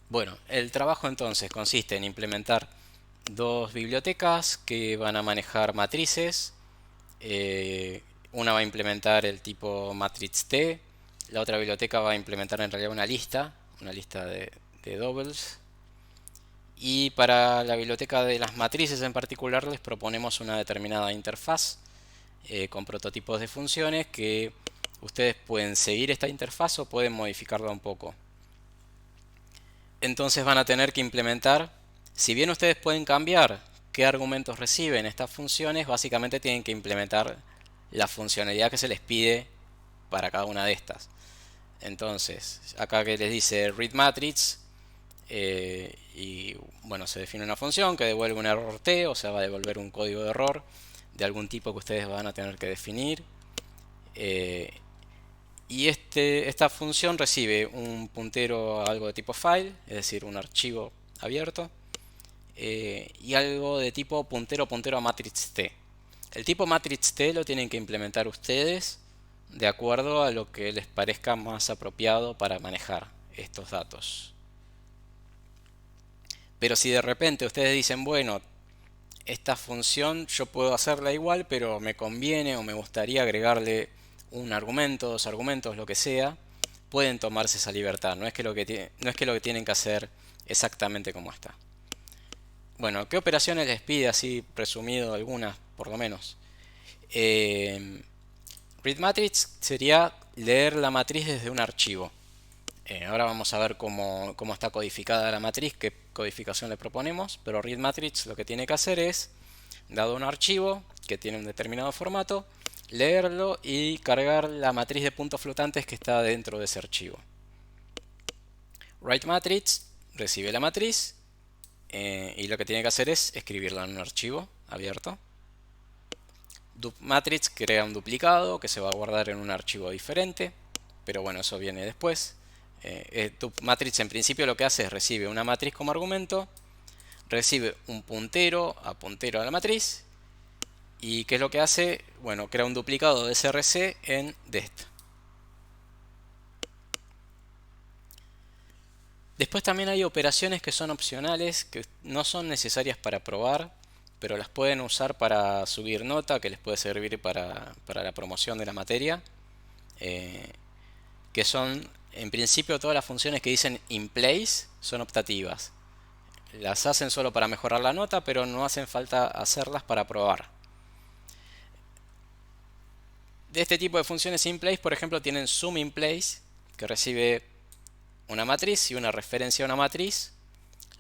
Bueno, el trabajo entonces consiste en implementar dos bibliotecas que van a manejar matrices. Eh, una va a implementar el tipo matrix T, la otra biblioteca va a implementar en realidad una lista de doubles. Y para la biblioteca de las matrices en particular les proponemos una determinada interfaz con prototipos de funciones que ustedes pueden seguir esta interfaz o pueden modificarla un poco. Entonces van a tener que implementar, si bien ustedes pueden cambiar qué argumentos reciben estas funciones, básicamente tienen que implementar la funcionalidad que se les pide para cada una de estas. Entonces, acá que les dice read matrix, y bueno, se define una función que devuelve un error t, o sea, va a devolver un código de error de algún tipo que ustedes van a tener que definir. Eh, y esta función recibe un puntero a algo de tipo file, es decir, un archivo abierto, y algo de tipo puntero puntero a matrix t. El tipo matrix t lo tienen que implementar ustedes de acuerdo a lo que les parezca más apropiado para manejar estos datos. Pero si de repente ustedes dicen, bueno, esta función yo puedo hacerla igual, pero me conviene o me gustaría agregarle un argumento, dos argumentos, lo que sea, pueden tomarse esa libertad. No es que lo que tienen que hacer exactamente como está. Bueno, ¿qué operaciones les pide así resumido algunas, por lo menos? Eh, Read matrix sería leer la matriz desde un archivo. Ahora vamos a ver cómo está codificada la matriz, qué codificación le proponemos, pero read matrix lo que tiene que hacer es, dado un archivo que tiene un determinado formato, leerlo y cargar la matriz de puntos flotantes que está dentro de ese archivo. Write matrix recibe la matriz y lo que tiene que hacer es escribirla en un archivo abierto. Dup matrix crea un duplicado que se va a guardar en un archivo diferente, pero bueno, eso viene después. Dup matrix en principio lo que hace es recibe una matriz como argumento, recibe un puntero a la matriz. ¿Y qué es lo que hace? Bueno, crea un duplicado de src en dest. Después también hay operaciones que son opcionales, que no son necesarias para probar, pero las pueden usar para subir nota, que les puede servir para la promoción de la materia, eh, que son, en principio, todas las funciones que dicen in place son optativas. Las hacen solo para mejorar la nota, pero no hacen falta hacerlas para probar. De este tipo de funciones in place, por ejemplo, tienen sum in place, que recibe una matriz y una referencia a una matriz,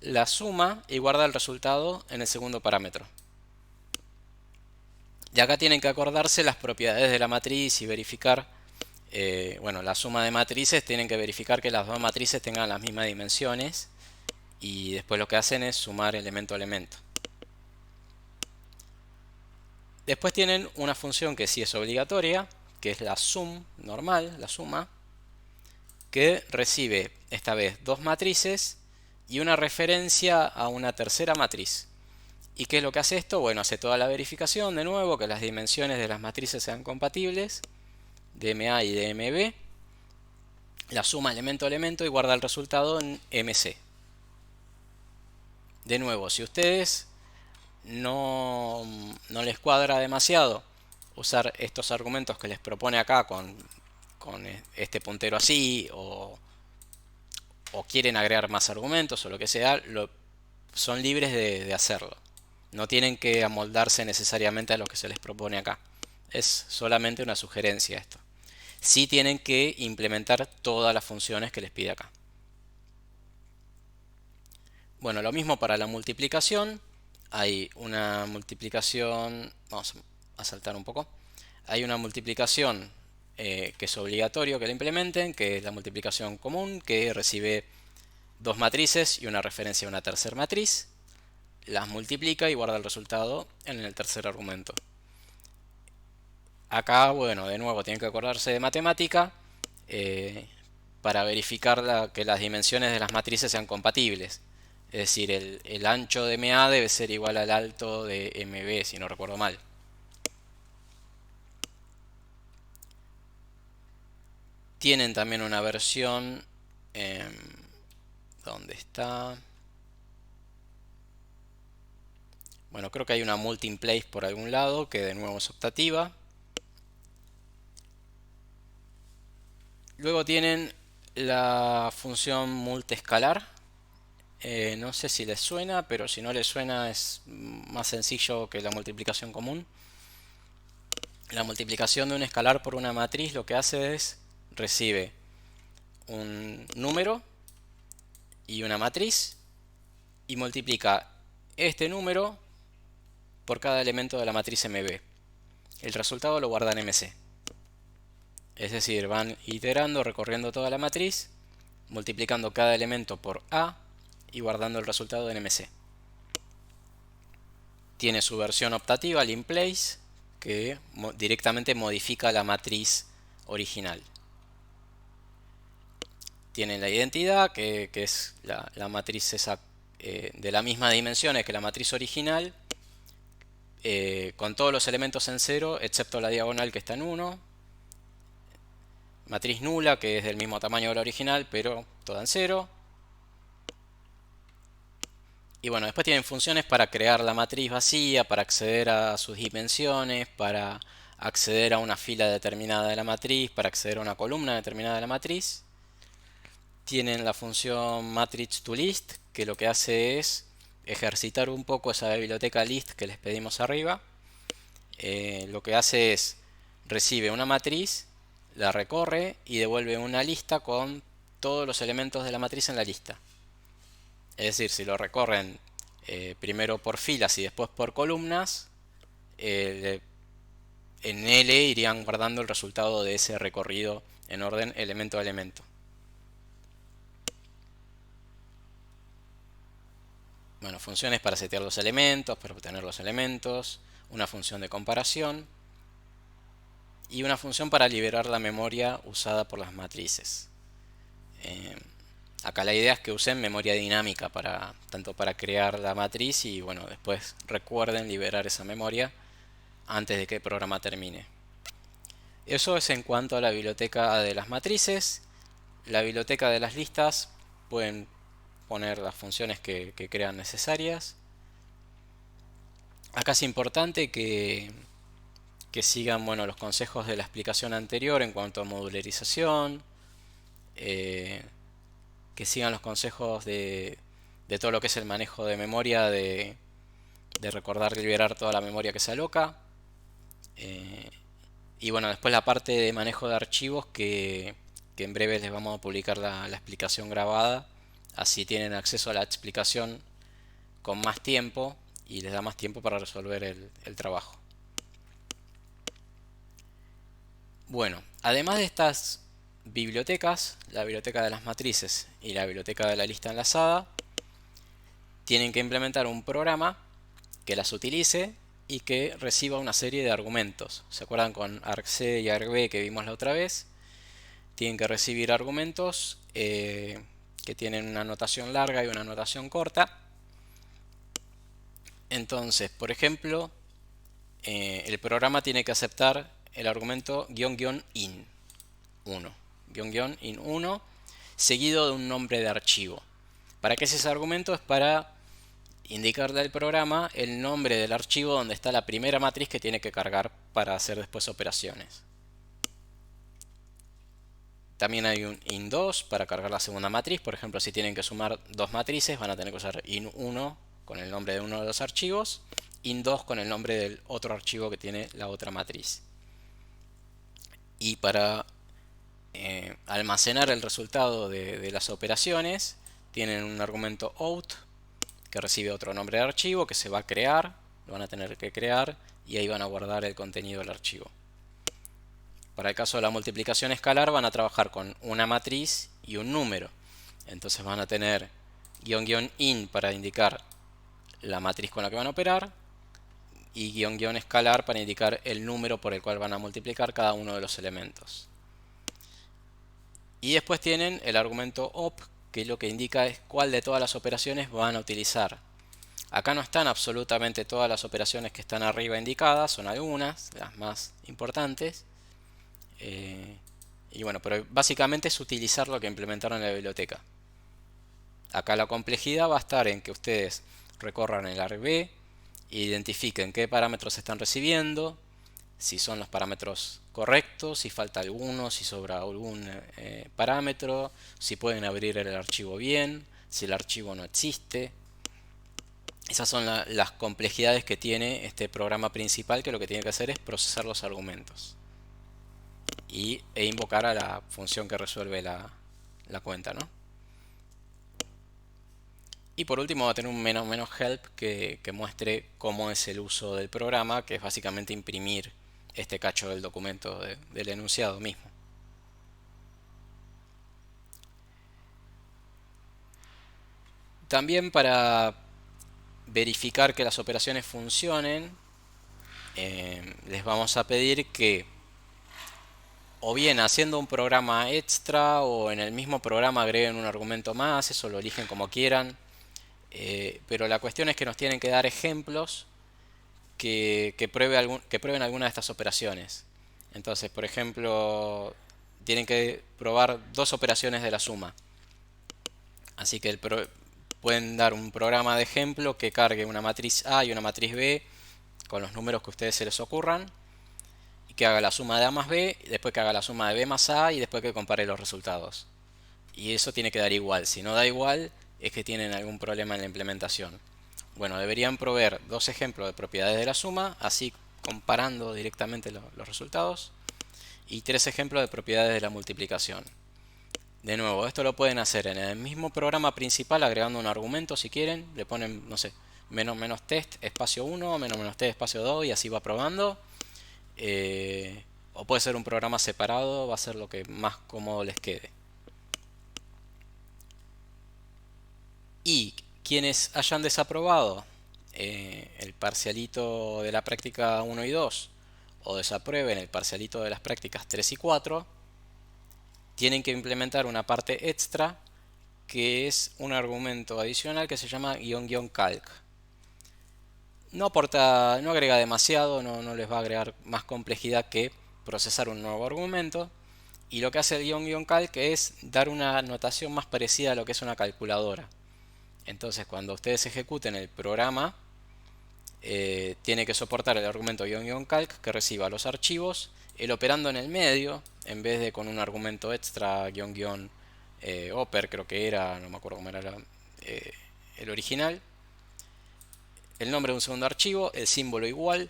la suma y guarda el resultado en el segundo parámetro. Y acá tienen que acordarse las propiedades de la matriz y verificar, bueno, la suma de matrices, tienen que verificar que las dos matrices tengan las mismas dimensiones y después lo que hacen es sumar elemento a elemento. Después tienen una función que sí es obligatoria, que es la sum normal, la suma, que recibe esta vez dos matrices y una referencia a una tercera matriz. ¿Y qué es lo que hace esto? Bueno, hace toda la verificación de nuevo, que las dimensiones de las matrices sean compatibles, de MA y de MB, la suma elemento a elemento y guarda el resultado en MC. De nuevo, si ustedes no les cuadra demasiado usar estos argumentos que les propone acá con este puntero así, o quieren agregar más argumentos o lo que sea, son libres de hacerlo. No tienen que amoldarse necesariamente a lo que se les propone acá. Es solamente una sugerencia esto. Sí tienen que implementar todas las funciones que les pide acá. Bueno, lo mismo para la multiplicación. Hay una multiplicación, vamos a saltar un poco. Hay una multiplicación que es obligatorio que la implementen, que es la multiplicación común, que recibe dos matrices y una referencia a una tercera matriz. Las multiplica y guarda el resultado en el tercer argumento. Acá, bueno, de nuevo tienen que acordarse de matemática eh, para verificar que las dimensiones de las matrices sean compatibles. Es decir, el ancho de MA debe ser igual al alto de MB, si no recuerdo mal. Tienen también una versión, eh, ¿Dónde está? Bueno, creo que hay una multi-in-place por algún lado que de nuevo es optativa. Luego tienen la función multiescalar. No sé si les suena, pero si no les suena es más sencillo que la multiplicación común. La multiplicación de un escalar por una matriz lo que hace es recibe un número y una matriz y multiplica este número por cada elemento de la matriz MB. El resultado lo guarda en MC. Es decir, van iterando, recorriendo toda la matriz, multiplicando cada elemento por A y guardando el resultado en MC. Tiene su versión optativa, el in-place, que directamente modifica la matriz original. Tiene la identidad, que es la matriz esa, de la misma dimensiones que la matriz original, con todos los elementos en 0, excepto la diagonal que está en 1. Matriz nula, que es del mismo tamaño de la original, pero toda en 0. Y bueno, después tienen funciones para crear la matriz vacía, para acceder a sus dimensiones, para acceder a una fila determinada de la matriz, para acceder a una columna determinada de la matriz. Tienen la función matrix to list, que lo que hace es ejercitar un poco esa biblioteca list que les pedimos arriba. Lo que hace es recibe una matriz, la recorre y devuelve una lista con todos los elementos de la matriz en la lista. Es decir, si lo recorren primero por filas y después por columnas, en L irían guardando el resultado de ese recorrido en orden elemento a elemento. Bueno, funciones para setear los elementos, para obtener los elementos, una función de comparación y una función para liberar la memoria usada por las matrices. Acá la idea es que usen memoria dinámica tanto para crear la matriz y bueno, después recuerden liberar esa memoria antes de que el programa termine. Eso es en cuanto a la biblioteca de las matrices. La biblioteca de las listas pueden poner las funciones que crean necesarias. Acá es importante que sigan bueno, los consejos de la explicación anterior en cuanto a modularización, que sigan los consejos de todo lo que es el manejo de memoria, de recordar liberar toda la memoria que se aloca. Y bueno, después la parte de manejo de archivos que en breve les vamos a publicar la explicación grabada. Así tienen acceso a la explicación con más tiempo y les da más tiempo para resolver el trabajo. Bueno, además de estas bibliotecas, la biblioteca de las matrices y la biblioteca de la lista enlazada, tienen que implementar un programa que las utilice y que reciba una serie de argumentos. ¿Se acuerdan con argc y argv que vimos la otra vez? Tienen que recibir argumentos que tienen una notación larga y una notación corta. Entonces, por ejemplo, el programa tiene que aceptar el argumento --in 1, --in 1 seguido de un nombre de archivo. ¿Para qué es ese argumento? Es para indicarle al programa el nombre del archivo donde está la primera matriz que tiene que cargar para hacer después operaciones. También hay un in2 para cargar la segunda matriz. Por ejemplo, si tienen que sumar dos matrices, van a tener que usar in1 con el nombre de uno de los archivos, in2 con el nombre del otro archivo que tiene la otra matriz. Y para almacenar el resultado de las operaciones, tienen un argumento out que recibe otro nombre de archivo que se va a crear, lo van a tener que crear y ahí van a guardar el contenido del archivo. Para el caso de la multiplicación escalar van a trabajar con una matriz y un número. Entonces van a tener --in para indicar la matriz con la que van a operar y --escalar para indicar el número por el cual van a multiplicar cada uno de los elementos. Y después tienen el argumento op, que lo que indica es cuál de todas las operaciones van a utilizar. Acá no están absolutamente todas las operaciones que están arriba indicadas, son algunas, las más importantes. Y bueno, pero básicamente es utilizar lo que implementaron en la biblioteca. Acá la complejidad va a estar en que ustedes recorran el ARB, identifiquen qué parámetros están recibiendo, si son los parámetros correctos, si falta alguno, si sobra algún parámetro, si pueden abrir el archivo bien, si el archivo no existe. Esas son las complejidades que tiene este programa principal, que lo que tiene que hacer es procesar los argumentos e invocar a la función que resuelve la cuenta, ¿no? Y por último va a tener un menos menos help que muestre cómo es el uso del programa, que es básicamente imprimir este cacho del documento del enunciado mismo. También para verificar que las operaciones funcionen, les vamos a pedir que o bien haciendo un programa extra o en el mismo programa agreguen un argumento más, eso lo eligen como quieran. Pero la cuestión es que nos tienen que dar ejemplos que prueben alguna de estas operaciones. Entonces, por ejemplo, tienen que probar dos operaciones de la suma. Así que pueden dar un programa de ejemplo que cargue una matriz A y una matriz B con los números que a ustedes se les ocurran, y que haga la suma de A más B, y después que haga la suma de B más A, y después que compare los resultados. Y eso tiene que dar igual. Si no da igual, es que tienen algún problema en la implementación. Bueno, deberían proveer dos ejemplos de propiedades de la suma, así comparando directamente los resultados, y tres ejemplos de propiedades de la multiplicación. De nuevo, esto lo pueden hacer en el mismo programa principal agregando un argumento si quieren. Le ponen, no sé, menos menos test espacio 1, menos menos test espacio 2 y así va probando. O puede ser un programa separado, va a ser lo que más cómodo les quede. Y quienes hayan desaprobado el parcialito de la práctica 1 y 2 o desaprueben el parcialito de las prácticas 3 y 4, tienen que implementar una parte extra que es un argumento adicional que se llama --calc. No aporta, no agrega demasiado, no les va a agregar más complejidad que procesar un nuevo argumento. Y lo que hace el --calc es dar una notación más parecida a lo que es una calculadora. Entonces, cuando ustedes ejecuten el programa, tiene que soportar el argumento --calc que reciba los archivos, el operando en el medio, en vez de con un argumento extra --oper, creo que era, no me acuerdo cómo era el original, el nombre de un segundo archivo, el símbolo igual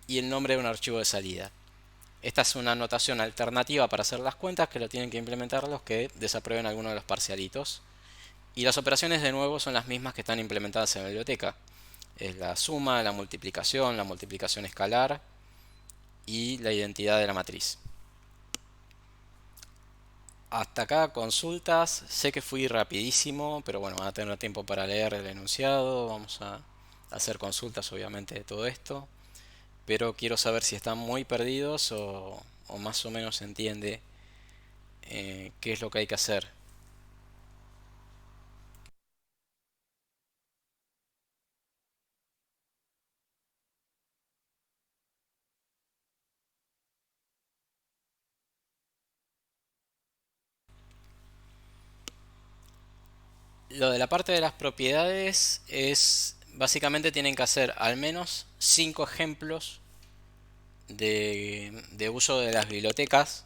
y el nombre de un archivo de salida. Esta es una notación alternativa para hacer las cuentas que lo tienen que implementar los que desaprueben alguno de los parcialitos. Y las operaciones de nuevo son las mismas que están implementadas en la biblioteca. Es la suma, la multiplicación escalar y la identidad de la matriz. Hasta acá consultas. Sé que fui rapidísimo, pero bueno, van a tener tiempo para leer el enunciado. Vamos a hacer consultas obviamente de todo esto. Pero quiero saber si están muy perdidos o más o menos se entiende qué es lo que hay que hacer. Lo de la parte de las propiedades es básicamente tienen que hacer al menos 5 ejemplos de uso de las bibliotecas,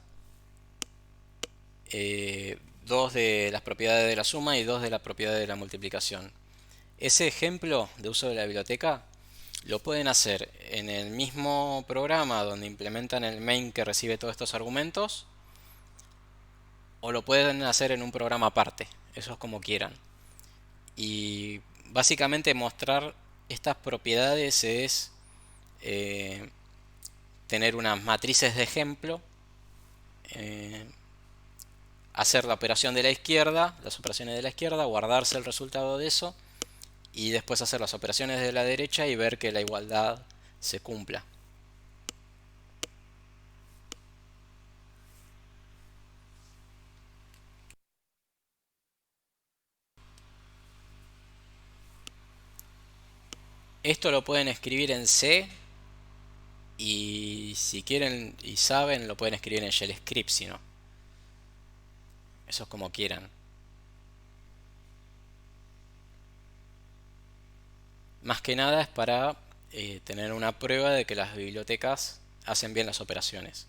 dos de las propiedades de la suma y dos de la propiedad de la multiplicación. Ese ejemplo de uso de la biblioteca lo pueden hacer en el mismo programa donde implementan el main que recibe todos estos argumentos, o lo pueden hacer en un programa aparte, eso es como quieran. Y básicamente mostrar estas propiedades es eh, tener unas matrices de ejemplo, eh, hacer la operación de la izquierda, las operaciones de la izquierda, guardarse el resultado de eso y después hacer las operaciones de la derecha y ver que la igualdad se cumpla. Esto lo pueden escribir en C y si quieren y saben lo pueden escribir en Shell Script, si no. Eso es como quieran. más que nada es para tener una prueba de que las bibliotecas hacen bien las operaciones.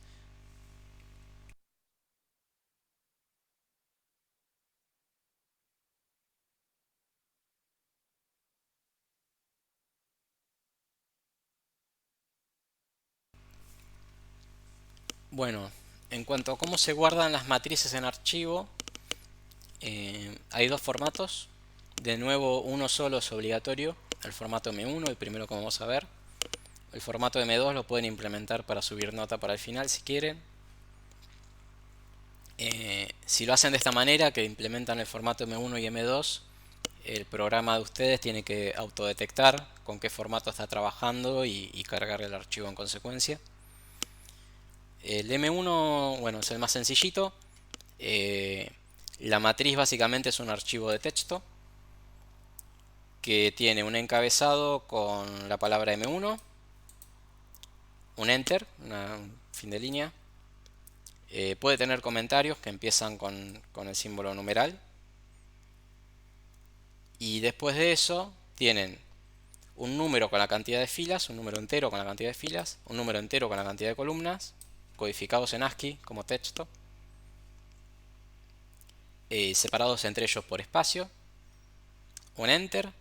Bueno, en cuanto a cómo se guardan las matrices en archivo, hay dos formatos. De nuevo, uno solo es obligatorio, el formato M1, el primero que vamos a ver. El formato M2 lo pueden implementar para subir nota para el final si quieren. Si lo hacen de esta manera, que implementan el formato M1 y M2, el programa de ustedes tiene que autodetectar con qué formato está trabajando y cargar el archivo en consecuencia. El M1, bueno, es el más sencillito. Eh, la matriz básicamente es un archivo de texto que tiene un encabezado con la palabra M1, un enter, un fin de línea. Puede tener comentarios que empiezan con el símbolo numeral. Y después de eso tienen un número con la cantidad de filas, un número entero con la cantidad de filas, un número entero con la cantidad de columnas, codificados en ASCII como texto, separados entre ellos por espacio, un enter,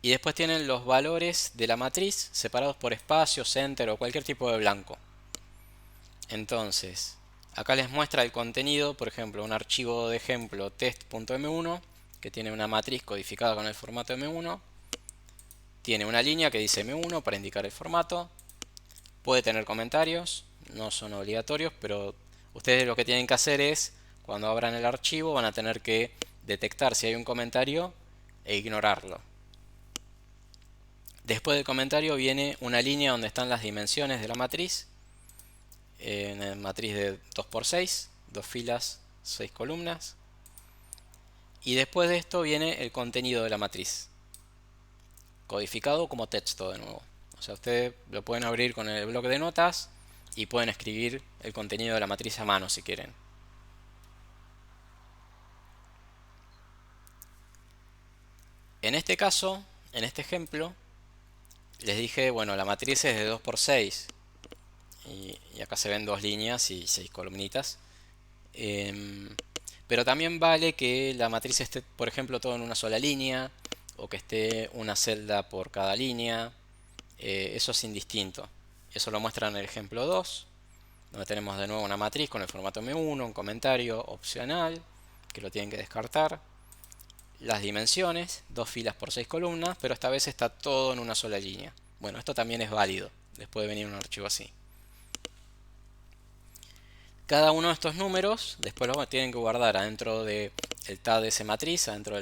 y después tienen los valores de la matriz separados por espacio, center o cualquier tipo de blanco. Entonces, acá les muestra el contenido, por ejemplo, un archivo de ejemplo test.m1 que tiene una matriz codificada con el formato M1, tiene una línea que dice M1 para indicar el formato, puede tener comentarios, no son obligatorios, pero ustedes lo que tienen que hacer es, cuando abran el archivo, van a tener que detectar si hay un comentario e ignorarlo. Después del comentario viene una línea donde están las dimensiones de la matriz, en la matriz de 2×6, dos filas, 6 columnas. Y después de esto viene el contenido de la matriz, codificado como texto de nuevo. O sea, ustedes lo pueden abrir con el bloc de notas y pueden escribir el contenido de la matriz a mano si quieren. En este caso, en este ejemplo, les dije, bueno, la matriz es de 2×6 y acá se ven dos líneas y 6 columnitas. Pero también vale que la matriz esté, por ejemplo, todo en una sola línea o que esté una celda por cada línea. Eso es indistinto. Eso lo muestra en el ejemplo 2, donde tenemos de nuevo una matriz con el formato M1, un comentario opcional que lo tienen que descartar. Las dimensiones, dos filas por 6 columnas, pero esta vez está todo en una sola línea. Bueno, esto también es válido, después de venir un archivo así. Cada uno de estos números después lo tienen que guardar adentro del tag de esa matriz, adentro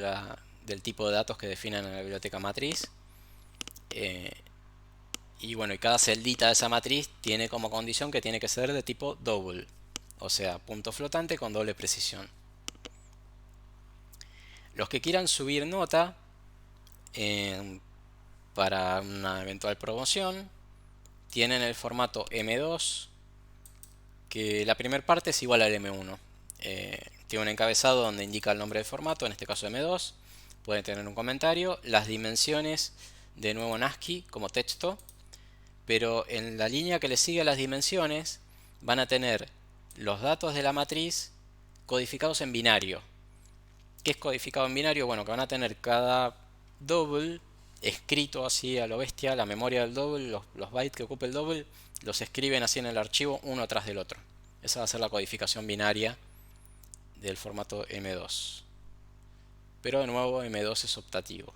del tipo de datos que definen en la biblioteca matriz. Y bueno, y cada celdita de esa matriz tiene como condición que tiene que ser de tipo double, o sea, punto flotante con doble precisión. Los que quieran subir nota para una eventual promoción tienen el formato M2, que la primera parte es igual al M1. Tiene un encabezado donde indica el nombre del formato, en este caso M2. Pueden tener un comentario, las dimensiones de nuevo en ASCII como texto, pero en la línea que le sigue a las dimensiones van a tener los datos de la matriz codificados en binario. ¿Qué es codificado en binario? Bueno, que van a tener cada double escrito así a lo bestia, la memoria del double, los bytes que ocupa el double, los escriben así en el archivo uno tras del otro. Esa va a ser la codificación binaria del formato M2. Pero de nuevo M2 es optativo.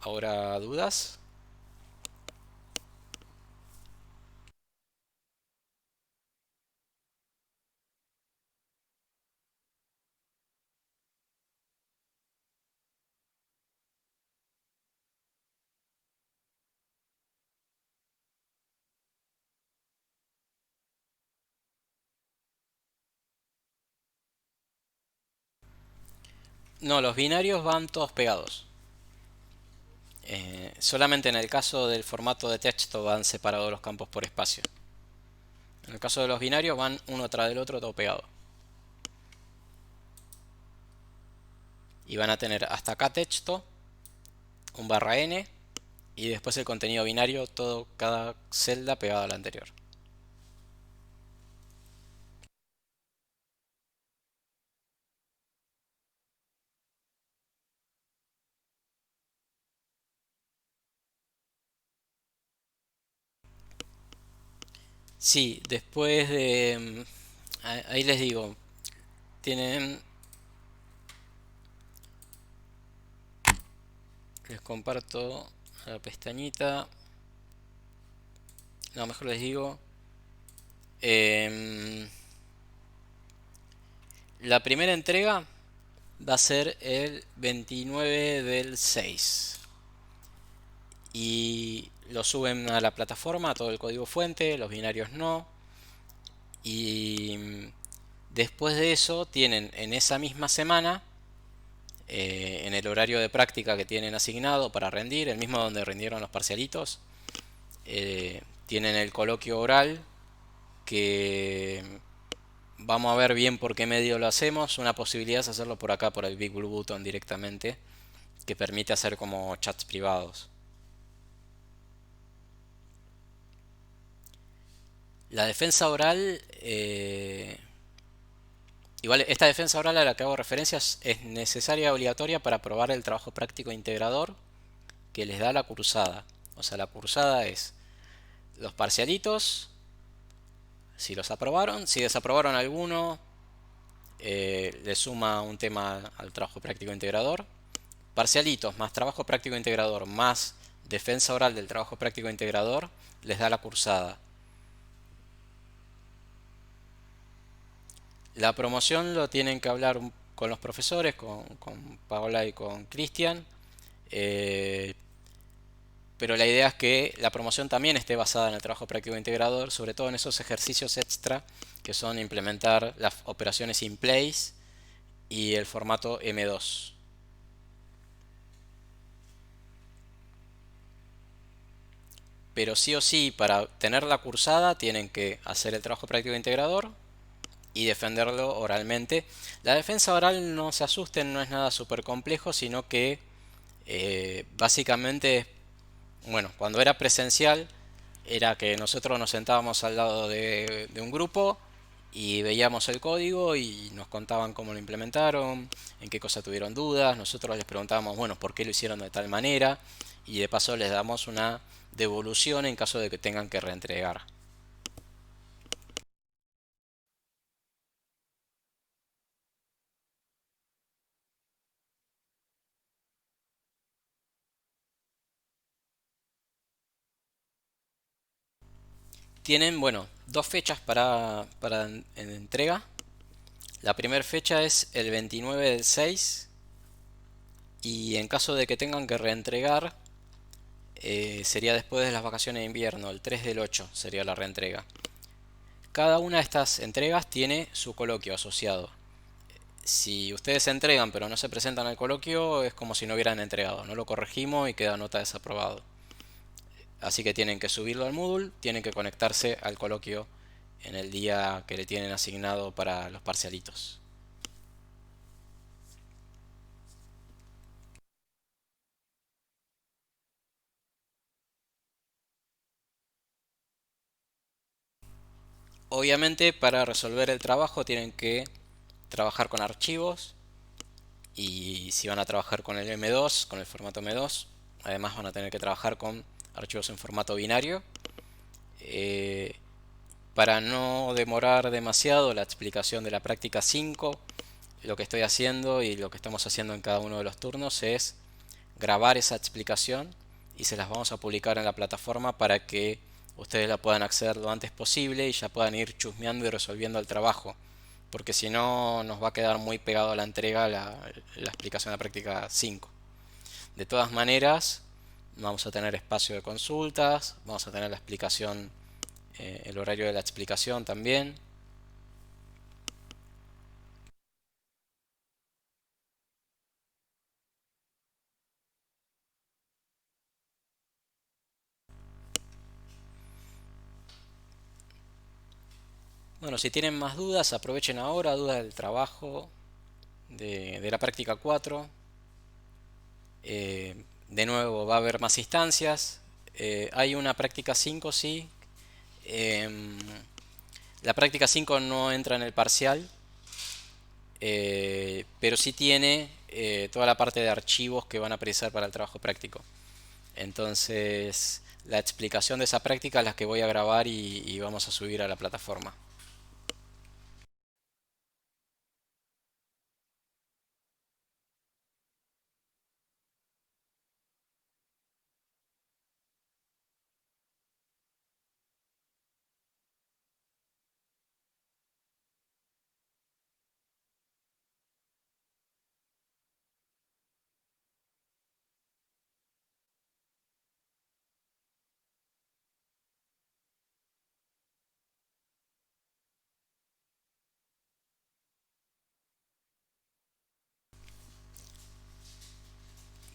¿Ahora dudas? No, los binarios van todos pegados. Solamente en el caso del formato de texto van separados los campos por espacio. En el caso de los binarios van uno tras del otro todo pegado. Y van a tener hasta acá texto, un barra n, y después el contenido binario, todo, cada celda pegada a la anterior. Sí, después de... ahí les digo, tienen... Les comparto la pestañita. No, mejor les digo. em, la primera entrega va a ser el 29 del 6. Y lo suben a la plataforma, todo el código fuente, los binarios no. Y después de eso tienen en esa misma semana, en el horario de práctica que tienen asignado para rendir, el mismo donde rindieron los parcialitos, tienen el coloquio oral que vamos a ver bien por qué medio lo hacemos. Una posibilidad es hacerlo por acá, por el Big Blue Button directamente, que permite hacer como chats privados. La defensa oral, igual esta defensa oral a la que hago referencias es necesaria y obligatoria para aprobar el trabajo práctico integrador que les da la cursada. O sea, la cursada es los parcialitos, si los aprobaron, si desaprobaron alguno, le suma un tema al trabajo práctico integrador. Parcialitos más trabajo práctico integrador más defensa oral del trabajo práctico integrador les da la cursada. La promoción lo tienen que hablar con los profesores, con Paola y con Cristian. eh, pero la idea es que la promoción también esté basada en el trabajo práctico integrador, sobre todo en esos ejercicios extra que son implementar las operaciones in place y el formato M2. Pero sí o sí, para tener la cursada tienen que hacer el trabajo práctico integrador y defenderlo oralmente. La defensa oral, no se asusten, no es nada súper complejo, sino que básicamente, bueno, cuando era presencial, era que nosotros nos sentábamos al lado de un grupo y veíamos el código y nos contaban cómo lo implementaron, en qué cosa tuvieron dudas, nosotros les preguntábamos, bueno, por qué lo hicieron de tal manera y de paso les damos una devolución en caso de que tengan que reentregar. Tienen, bueno, dos fechas para en entrega. La primera fecha es el 29 del 6 y en caso de que tengan que reentregar, sería después de las vacaciones de invierno, el 3 del 8 sería la reentrega. Cada una de estas entregas tiene su coloquio asociado. Si ustedes se entregan pero no se presentan al coloquio, es como si no hubieran entregado. No lo corregimos y queda nota desaprobado. Así que tienen que subirlo al Moodle, tienen que conectarse al coloquio en el día que le tienen asignado para los parcialitos. Obviamente para resolver el trabajo tienen que trabajar con archivos y si van a trabajar con el M2, con el formato M2, además van a tener que trabajar con archivos en formato binario. Eh, para no demorar demasiado la explicación de la práctica 5, lo que estoy haciendo y lo que estamos haciendo en cada uno de los turnos es grabar esa explicación y se las vamos a publicar en la plataforma para que ustedes la puedan acceder lo antes posible y ya puedan ir chusmeando y resolviendo el trabajo. Porque si no nos va a quedar muy pegado a la entrega la explicación de la práctica 5. De todas maneras, vamos a tener espacio de consultas, vamos a tener la explicación, el horario de la explicación también. Bueno, si tienen más dudas, aprovechen ahora, dudas del trabajo, de la práctica 4. De nuevo, va a haber más instancias. Hay una práctica 5 sí. Em, la práctica 5 no entra en el parcial, pero sí tiene toda la parte de archivos que van a precisar para el trabajo práctico. Entonces, la explicación de esa práctica es la que voy a grabar y vamos a subir a la plataforma.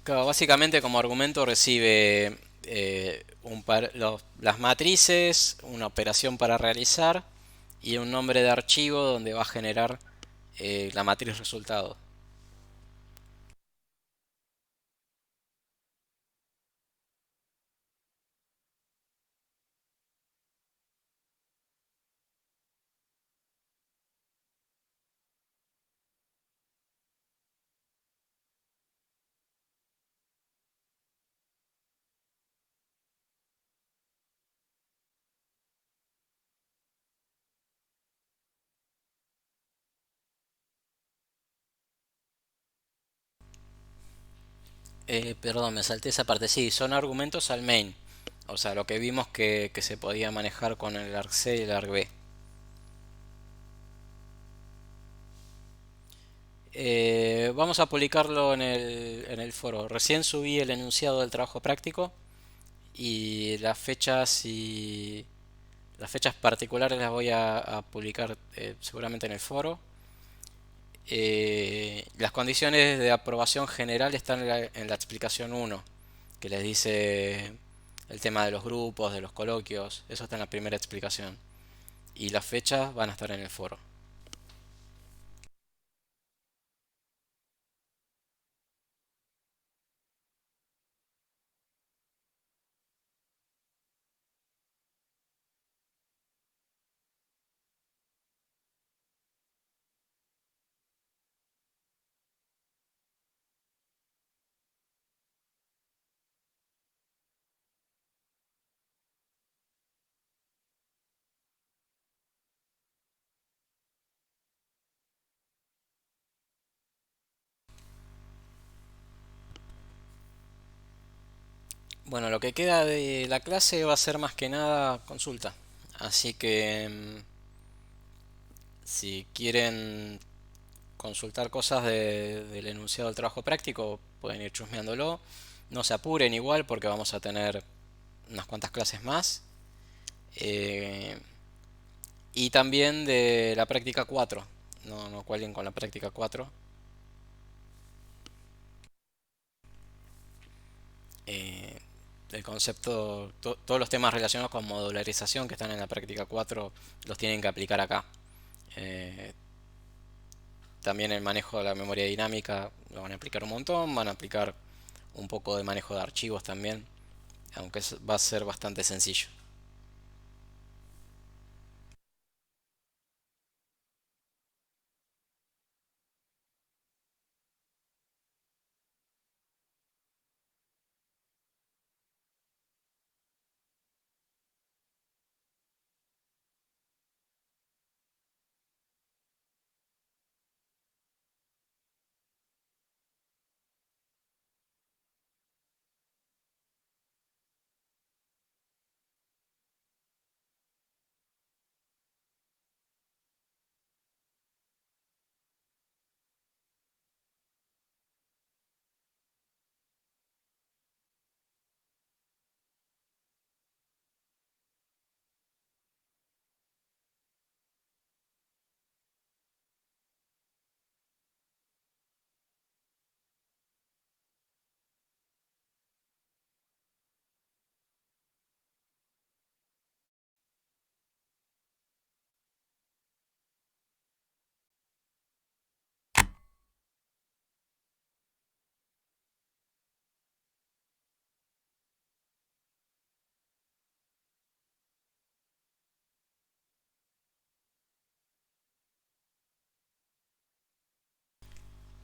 Claro, básicamente como argumento recibe las matrices, una operación para realizar y un nombre de archivo donde va a generar la matriz resultado. Perdón, me salté esa parte. Sí, son argumentos al main. O sea, lo que vimos que se podía manejar con el argc y el argv. Vamos a publicarlo en el foro. Recién subí el enunciado del trabajo práctico y las fechas particulares las voy a publicar seguramente en el foro. Las condiciones de aprobación general están en la explicación uno, que les dice el tema de los grupos, de los coloquios. Eso está en la primera explicación. Y las fechas van a estar en el foro. Bueno, lo que queda de la clase va a ser más que nada consulta. Así que si quieren consultar cosas del enunciado del trabajo práctico, pueden ir chusmeándolo. No se apuren igual porque vamos a tener unas cuantas clases más. Eh, y también de la práctica 4. No cuelguen con la práctica 4. Eh, el concepto, todos los temas relacionados con modularización que están en la práctica 4 los tienen que aplicar acá. Eh, También el manejo de la memoria dinámica lo van a aplicar un montón, van a aplicar un poco de manejo de archivos también, aunque va a ser bastante sencillo.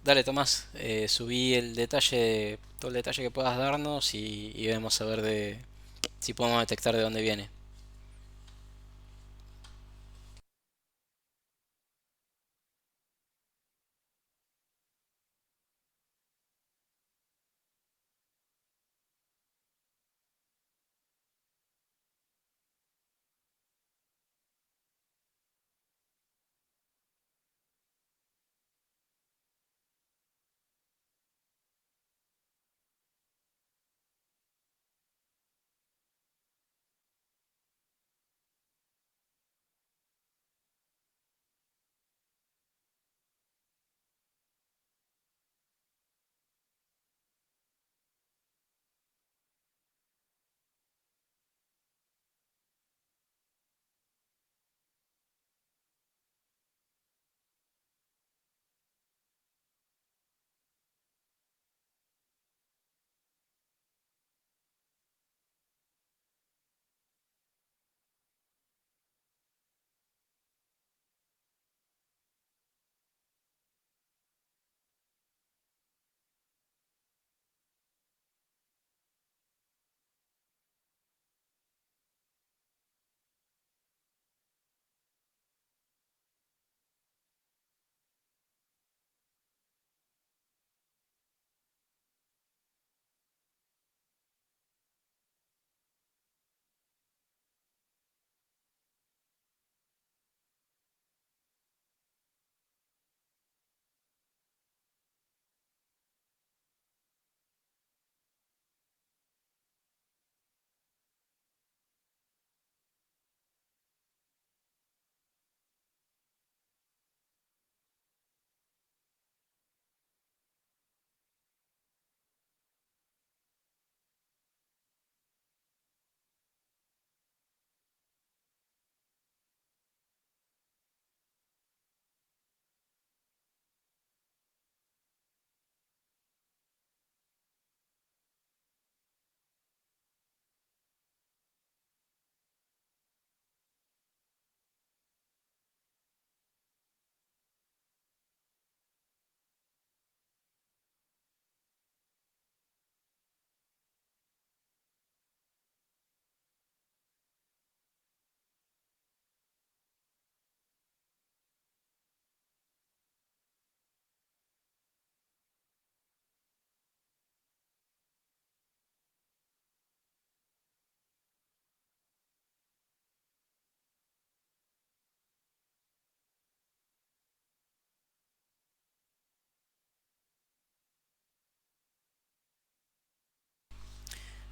Dale, Tomás, subí el detalle, todo el detalle que puedas darnos y vemos a ver si podemos detectar de dónde viene.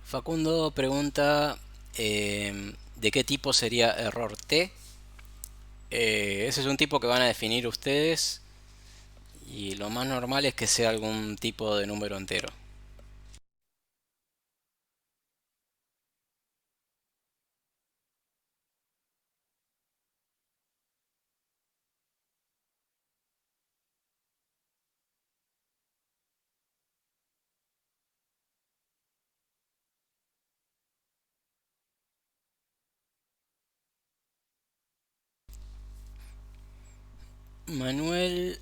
Facundo pregunta de qué tipo sería error T. Ese es un tipo que van a definir ustedes y lo más normal es que sea algún tipo de número entero. Manuel,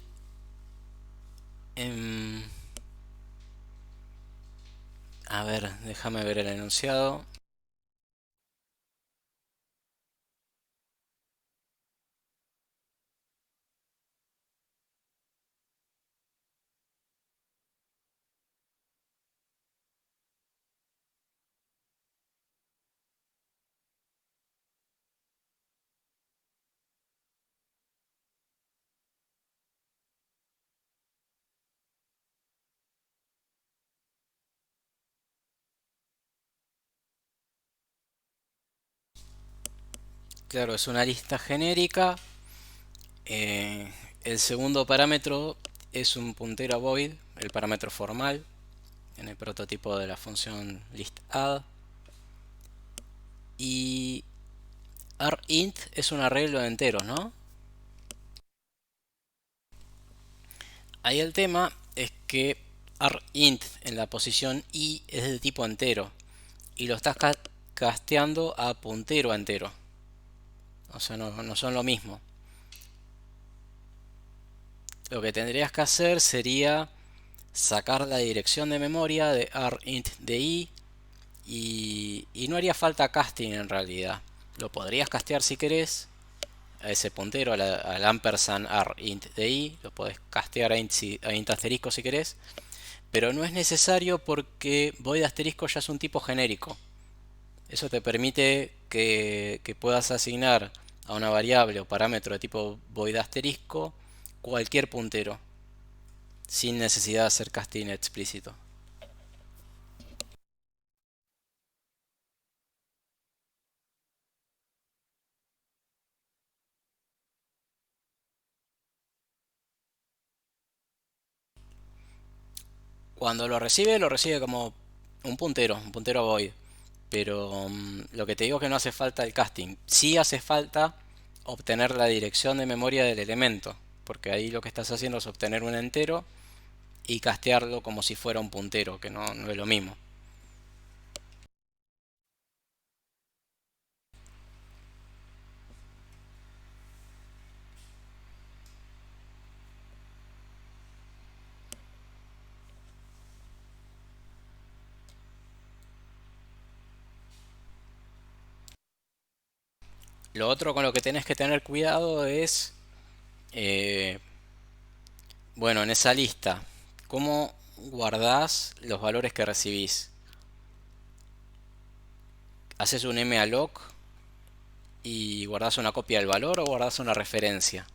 em, a ver, déjame ver el enunciado. Claro, es una lista genérica. Eh, el segundo parámetro es un puntero a void, el parámetro formal, en el prototipo de la función list_add. Y arint es un arreglo de enteros, ¿no? Ahí el tema es que arint en la posición i es de tipo entero y lo estás casteando a puntero a entero. O sea, no son lo mismo. Lo que tendrías que hacer sería sacar la dirección de memoria de arint de i y no haría falta casting en realidad. Lo podrías castear si querés a ese puntero, al ampersand arint de i, lo podés castear a int asterisco si querés, pero no es necesario porque void asterisco ya es un tipo genérico. Eso te permite que puedas asignar a una variable o parámetro de tipo void asterisco cualquier puntero, sin necesidad de hacer casting explícito. Cuando lo recibe como un puntero a void. Pero lo que te digo es que no hace falta el casting. Sí hace falta obtener la dirección de memoria del elemento, porque ahí lo que estás haciendo es obtener un entero y castearlo como si fuera un puntero, que no es lo mismo. Lo otro con lo que tenés que tener cuidado es, eh, bueno, en esa lista, cómo guardás los valores que recibís. ¿Haces un malloc y guardás una copia del valor o guardás una referencia?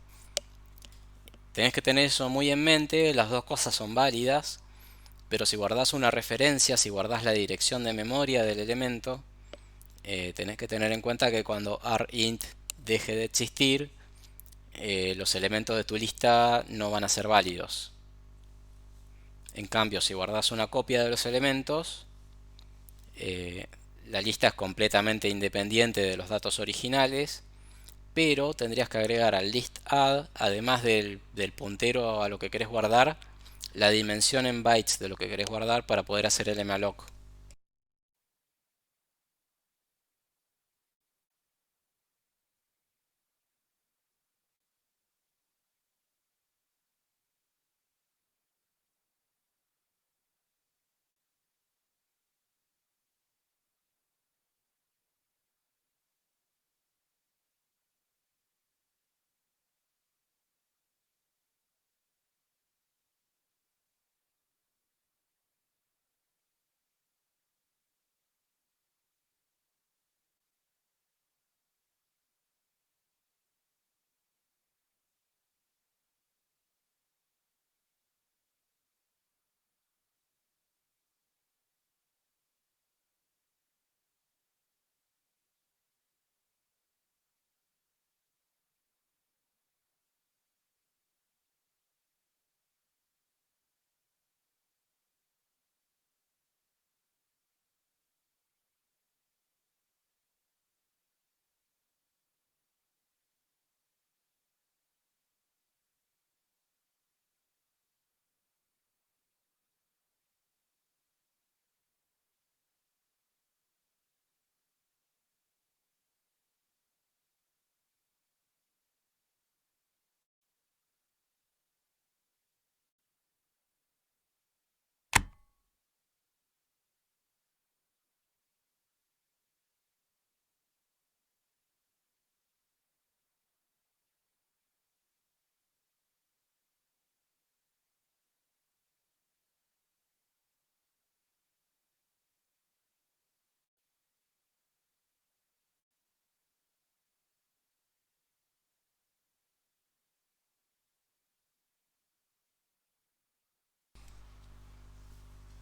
Tenés que tener eso muy en mente, las dos cosas son válidas, pero si guardás una referencia, si guardás la dirección de memoria del elemento, tenés que tener en cuenta que cuando arint deje de existir, los elementos de tu lista no van a ser válidos. En cambio, si guardas una copia de los elementos, eh, la lista es completamente independiente de los datos originales, pero tendrías que agregar al list add, además del puntero a lo que querés guardar, la dimensión en bytes de lo que querés guardar para poder hacer el malloc.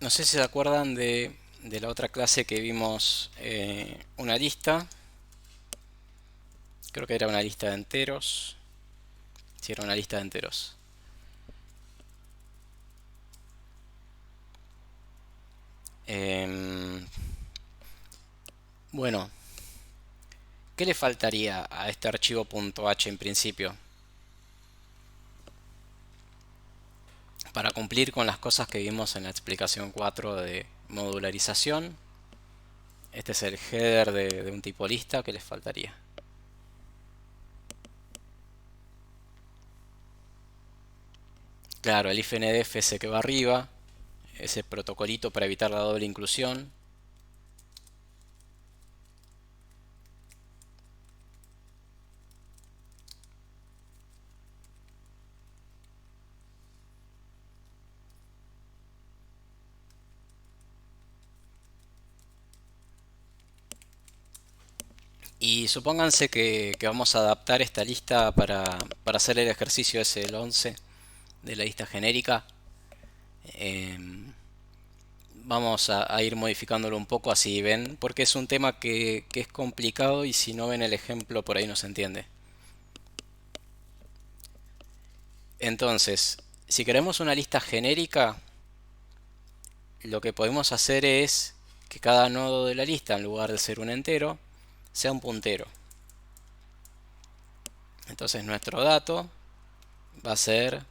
No sé si se acuerdan de la otra clase que vimos, una lista. Creo que era una lista de enteros. Sí, era una lista de enteros. Em, bueno, ¿qué le faltaría a este archivo .h en principio para cumplir con las cosas que vimos en la explicación 4 de modularización? Este es el header de un tipo lista. ¿Qué les faltaría? Claro, el IFNDF ese que va arriba, ese protocolito para evitar la doble inclusión. Y supónganse que vamos a adaptar esta lista para hacer el ejercicio ese, el 11 de la lista genérica. Em, Vamos a ir modificándolo un poco así ven, porque es un tema que es complicado y si no ven el ejemplo por ahí no se entiende. Entonces, si queremos una lista genérica, lo que podemos hacer es que cada nodo de la lista, en lugar de ser un entero, sea un puntero. Entonces nuestro dato va a ser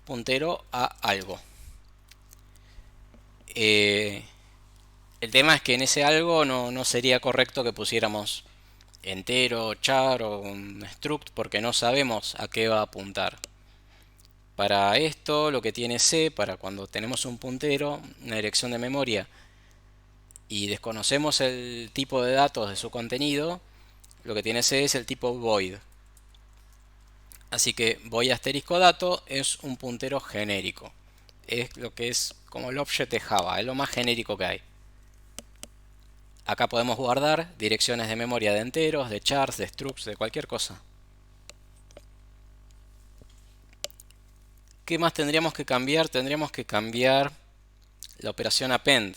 puntero a algo. Eh, el tema es que en ese algo no sería correcto que pusiéramos entero, char o un struct porque no sabemos a qué va a apuntar. Para esto lo que tiene C, para cuando tenemos un puntero, una dirección de memoria y desconocemos el tipo de datos de su contenido, lo que tiene C es el tipo void. Así que void asterisco dato es un puntero genérico. Es lo que es como el object de Java, es lo más genérico que hay. Acá podemos guardar direcciones de memoria de enteros, de chars, de structs, de cualquier cosa. ¿Qué más tendríamos que cambiar? Tendríamos que cambiar la operación append.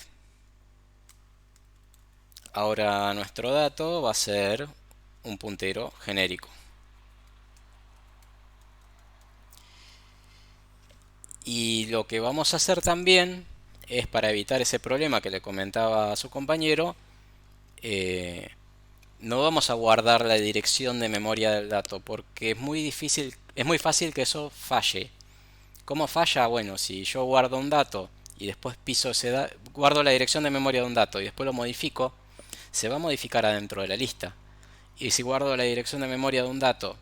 Ahora nuestro dato va a ser un puntero genérico. Y lo que vamos a hacer también es para evitar ese problema que le comentaba a su compañero, eh, no vamos a guardar la dirección de memoria del dato porque es muy difícil, es muy fácil que eso falle. ¿Cómo falla? Bueno, si yo guardo un dato y después piso ese guardo la dirección de memoria de un dato y después lo modifico, se va a modificar adentro de la lista. Y si guardo la dirección de memoria de un dato,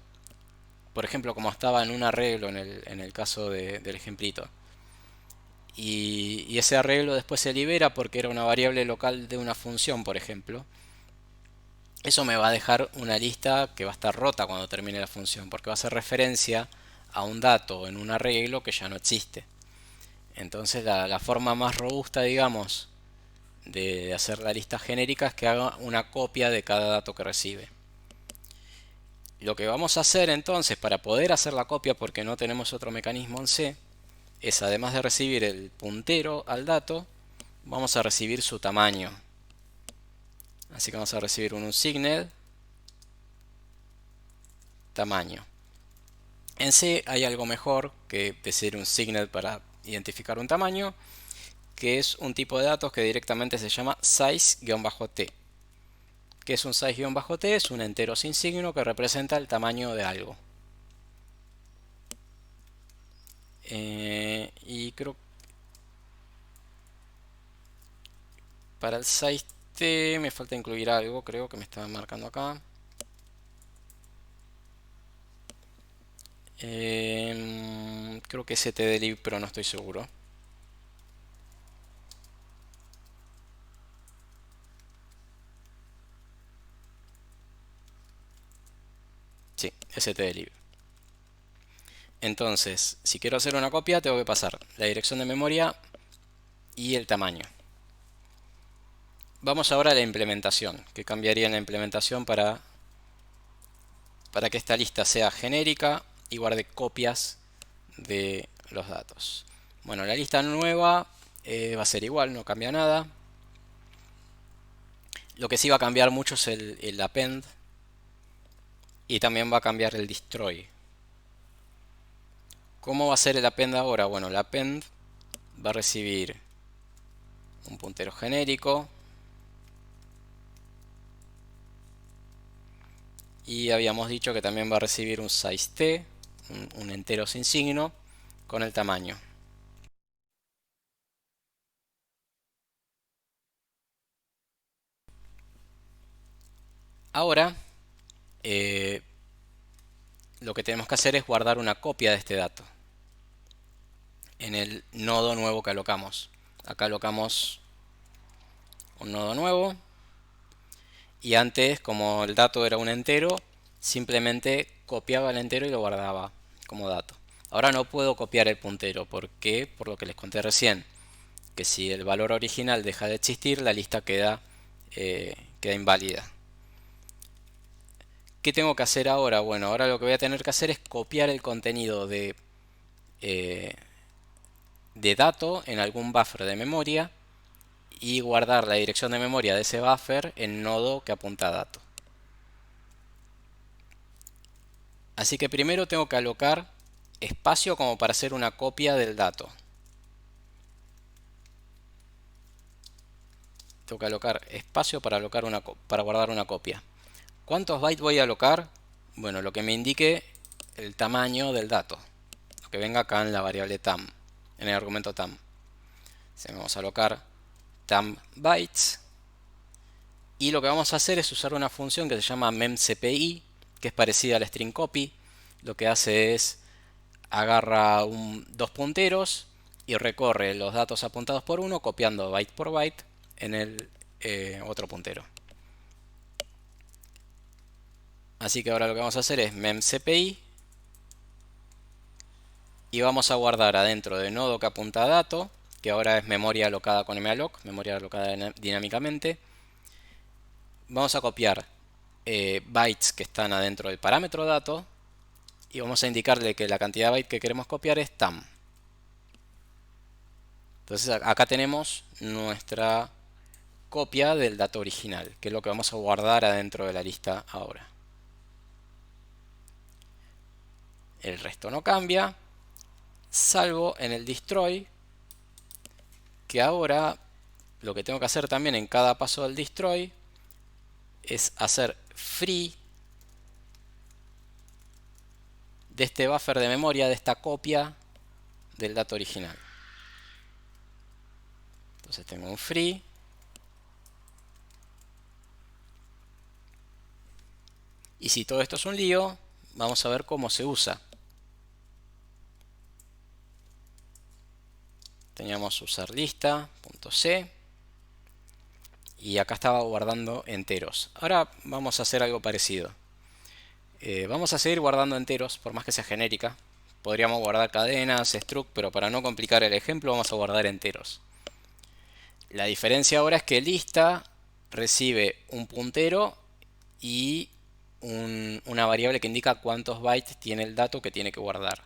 por ejemplo, como estaba en un arreglo en el caso del ejemplito, y ese arreglo después se libera porque era una variable local de una función, por ejemplo, eso me va a dejar una lista que va a estar rota cuando termine la función, porque va a hacer referencia a un dato en un arreglo que ya no existe. Entonces la forma más robusta, digamos, de hacer la lista genérica es que haga una copia de cada dato que recibe. Lo que vamos a hacer entonces para poder hacer la copia, porque no tenemos otro mecanismo en C, es además de recibir el puntero al dato, vamos a recibir su tamaño. Así que vamos a recibir un unsigned tamaño. En C hay algo mejor que decir un signed para identificar un tamaño, que es un tipo de datos que directamente se llama size-t. ¿Qué es un size-t? Es un entero sin signo que representa el tamaño de algo. Y creo que para el size-t me falta incluir algo, creo que me estaba marcando acá. Creo que es stdlib, pero no estoy seguro. Sí, stdlib. Entonces, si quiero hacer una copia, tengo que pasar la dirección de memoria y el tamaño. Vamos ahora a la implementación. ¿Qué cambiaría en la implementación para que esta lista sea genérica y guarde copias de los datos? Bueno, la lista nueva va a ser igual, no cambia nada. Lo que sí va a cambiar mucho es el append y también va a cambiar el destroy. ¿Cómo va a ser el append ahora? Bueno, el append va a recibir un puntero genérico y habíamos dicho que también va a recibir un size-t, un entero sin signo, con el tamaño. Ahora, eh, lo que tenemos que hacer es guardar una copia de este dato en el nodo nuevo que alocamos. Acá alocamos un nodo nuevo y antes, como el dato era un entero, simplemente copiaba el entero y lo guardaba como dato. Ahora no puedo copiar el puntero. ¿Por qué? Por lo que les conté recién, que si el valor original deja de existir, la lista queda inválida. ¿Qué tengo que hacer ahora? Bueno, ahora lo que voy a tener que hacer es copiar el contenido eh, de dato en algún buffer de memoria y guardar la dirección de memoria de ese buffer en nodo que apunta a dato. Así que primero tengo que alocar espacio como para hacer una copia del dato. Tengo que alocar espacio para guardar una copia. ¿Cuántos bytes voy a alocar? Bueno, lo que me indique el tamaño del dato, lo que venga acá en la variable tam, en el argumento tam. Vamos a alocar tam bytes y lo que vamos a hacer es usar una función que se llama memcpy, que es parecida al string copy. Lo que hace es agarra dos punteros y recorre los datos apuntados por uno, copiando byte por byte en el otro puntero. Así que ahora lo que vamos a hacer es memcpy y vamos a guardar adentro del nodo que apunta a dato, que ahora es memoria alocada con malloc, memoria alocada dinámicamente. Vamos a copiar bytes que están adentro del parámetro dato y vamos a indicarle que la cantidad de bytes que queremos copiar es tam. Entonces acá tenemos nuestra copia del dato original, que es lo que vamos a guardar adentro de la lista ahora. El resto no cambia, salvo en el destroy, que ahora lo que tengo que hacer también en cada paso del destroy es hacer free de este buffer de memoria, de esta copia del dato original. Entonces tengo un free y si todo esto es un lío, vamos a ver cómo se usa. Teníamos usar lista.c y acá estaba guardando enteros. Ahora vamos a hacer algo parecido. Vamos a seguir guardando enteros, por más que sea genérica. Podríamos guardar cadenas, struct, pero para no complicar el ejemplo vamos a guardar enteros. La diferencia ahora es que lista recibe un puntero y una variable que indica cuántos bytes tiene el dato que tiene que guardar.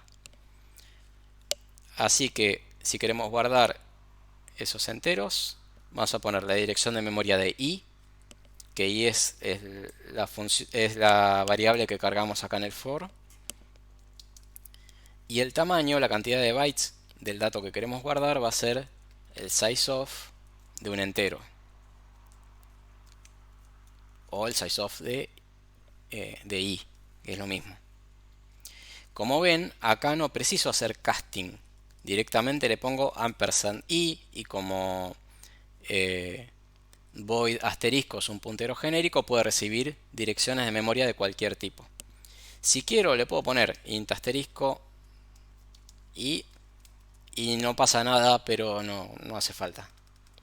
Así que si queremos guardar esos enteros, vamos a poner la dirección de memoria de i, que i es la variable que cargamos acá en el for, y el tamaño, la cantidad de bytes del dato que queremos guardar, va a ser el sizeof de un entero, o el sizeof de i, que es lo mismo. Como ven, acá no preciso hacer casting, directamente le pongo ampersand i, y como void asterisco es un puntero genérico, puede recibir direcciones de memoria de cualquier tipo. Si quiero le puedo poner int asterisco y no pasa nada, pero no hace falta.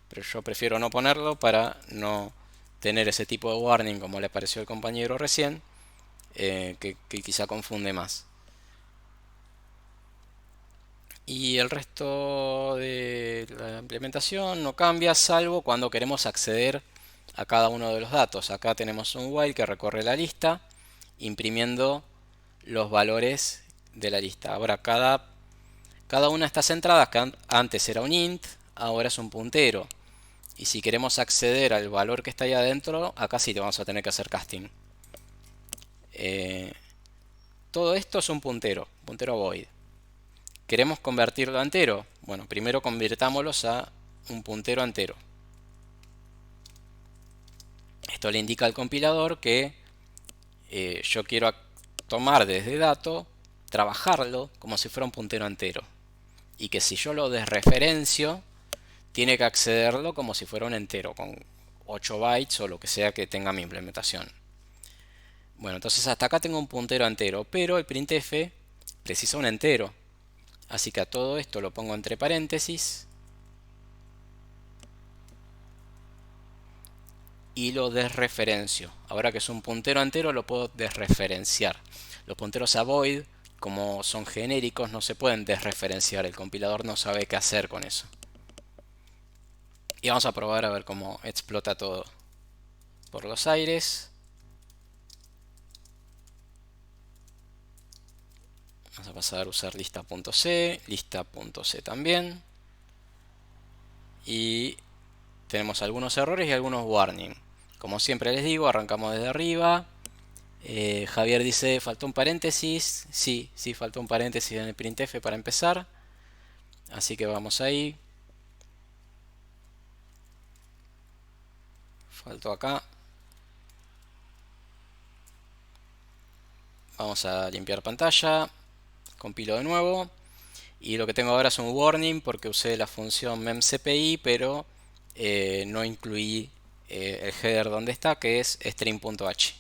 Pero yo prefiero no ponerlo para no tener ese tipo de warning como le pareció al compañero recién, que quizá confunde más. Y el resto de la implementación no cambia, salvo cuando queremos acceder a cada uno de los datos. Acá tenemos un while que recorre la lista, imprimiendo los valores de la lista. Ahora cada una de estas entradas, que antes era un int, ahora es un puntero. Y si queremos acceder al valor que está ahí adentro, acá sí te vamos a tener que hacer casting. Todo esto es un puntero void. ¿Queremos convertirlo a entero? Bueno, primero convirtámoslos a un puntero entero. Esto le indica al compilador que yo quiero tomar desde dato, trabajarlo como si fuera un puntero entero. Y que si yo lo desreferencio, tiene que accederlo como si fuera un entero, con 8 bytes o lo que sea que tenga mi implementación. Bueno, entonces hasta acá tengo un puntero entero, pero el printf precisa un entero. Así que a todo esto lo pongo entre paréntesis y lo desreferencio. Ahora que es un puntero entero lo puedo desreferenciar. Los punteros a void, como son genéricos, no se pueden desreferenciar. El compilador no sabe qué hacer con eso. Y vamos a probar a ver cómo explota todo por los aires. Vamos a pasar a usar lista.c, lista.c también. Y tenemos algunos errores y algunos warning. Como siempre les digo, arrancamos desde arriba. Javier dice, faltó un paréntesis. Sí, sí, faltó un paréntesis en el printf para empezar. Así que vamos ahí. Faltó acá. Vamos a limpiar pantalla. Compilo de nuevo. Y lo que tengo ahora es un warning porque usé la función memcpy, pero no incluí el header donde está, que es string.h.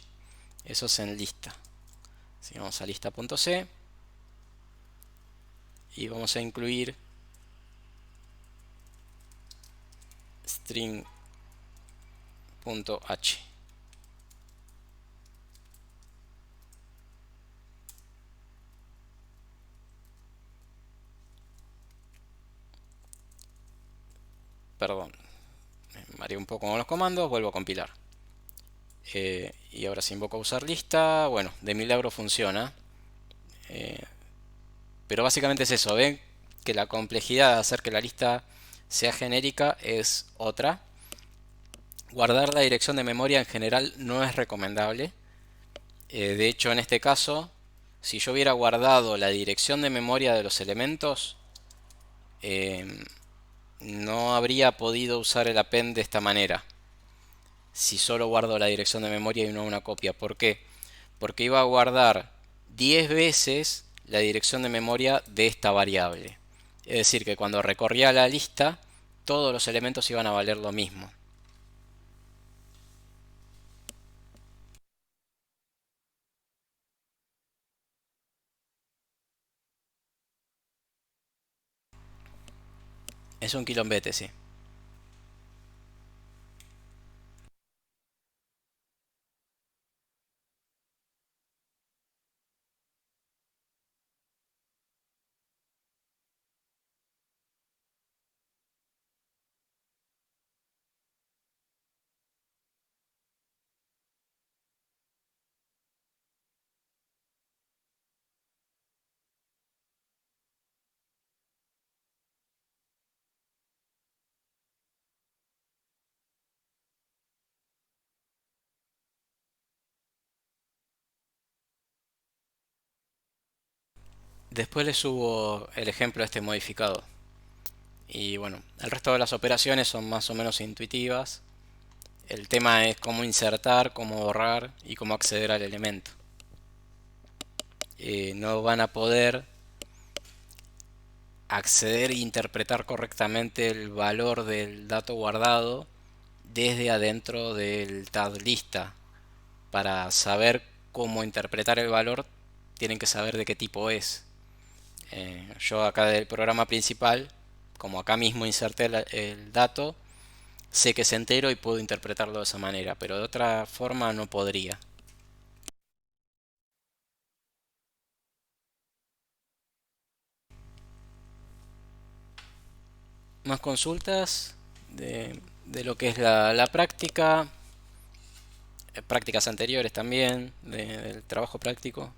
Eso es en lista. Así que vamos a lista.c y vamos a incluir string.h. Perdón, me mareé un poco con los comandos, vuelvo a compilar. Y ahora si invoco a usar lista, bueno, de milagro funciona. Eh, pero básicamente es eso, ven que la complejidad de hacer que la lista sea genérica es otra. Guardar la dirección de memoria en general no es recomendable. De hecho, en este caso, si yo hubiera guardado la dirección de memoria de los elementos, eh, no habría podido usar el append de esta manera. Si solo guardo la dirección de memoria y no una copia. ¿Por qué? Porque iba a guardar 10 veces la dirección de memoria de esta variable. Es decir, que cuando recorría la lista, todos los elementos iban a valer lo mismo. Es un quilombete, sí. Después le subo el ejemplo este modificado. Y bueno, el resto de las operaciones son más o menos intuitivas. El tema es cómo insertar, cómo borrar y cómo acceder al elemento. No van a poder acceder e interpretar correctamente el valor del dato guardado desde adentro del tag lista. Para saber cómo interpretar el valor, tienen que saber de qué tipo es. Yo acá del programa principal, como acá mismo inserté el dato, sé que es entero y puedo interpretarlo de esa manera, pero de otra forma no podría. Más consultas de lo que es la práctica, prácticas anteriores también, del trabajo práctico.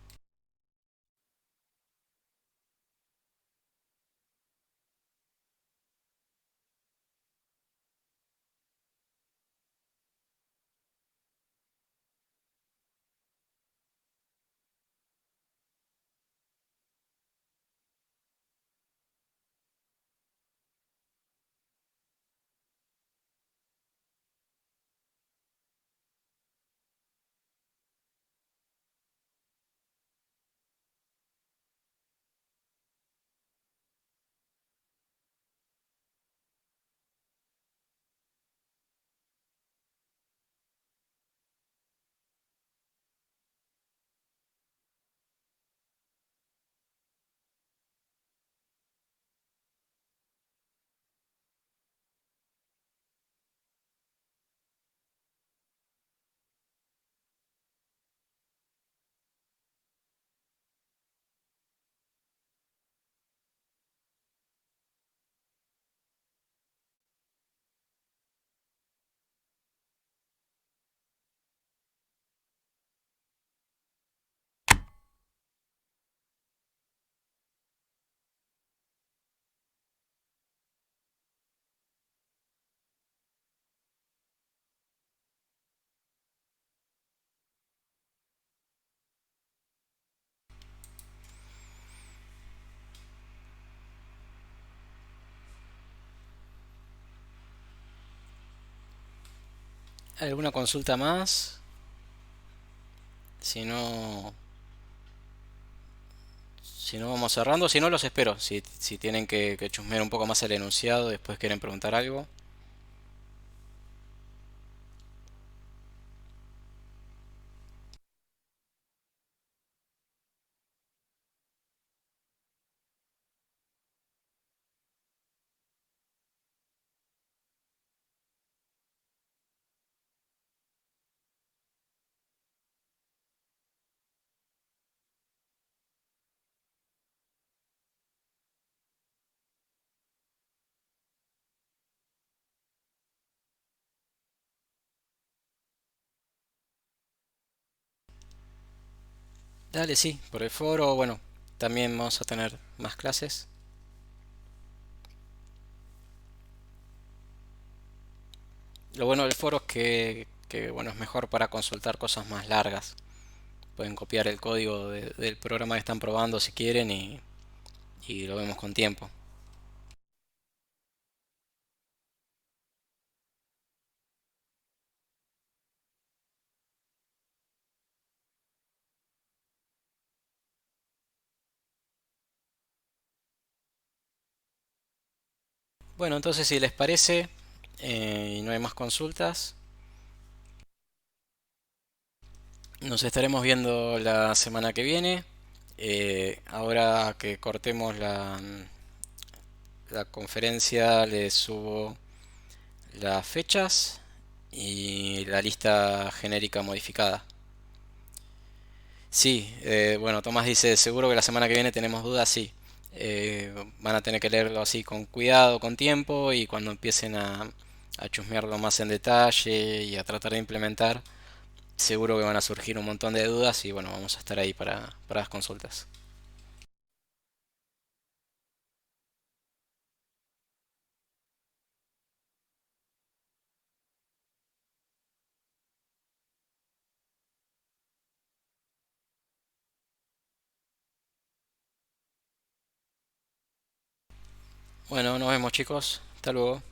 ¿Alguna consulta más? Si no, si no vamos cerrando, si no los espero. Si tienen que chusmear un poco más el enunciado, después quieren preguntar algo. Dale, sí, por el foro, bueno, también vamos a tener más clases. Lo bueno del foro es que, bueno, es mejor para consultar cosas más largas. Pueden copiar el código del programa que están probando si quieren y lo vemos con tiempo. Bueno, entonces si les parece y no hay más consultas, nos estaremos viendo la semana que viene. Ahora que cortemos la conferencia, les subo las fechas y la lista genérica modificada. Sí, bueno, Tomás dice, seguro que la semana que viene tenemos dudas, sí. Van a tener que leerlo así con cuidado, con tiempo y cuando empiecen a chusmearlo más en detalle y a tratar de implementar, seguro que van a surgir un montón de dudas y bueno, vamos a estar ahí para las consultas. Bueno, nos vemos chicos. Hasta luego.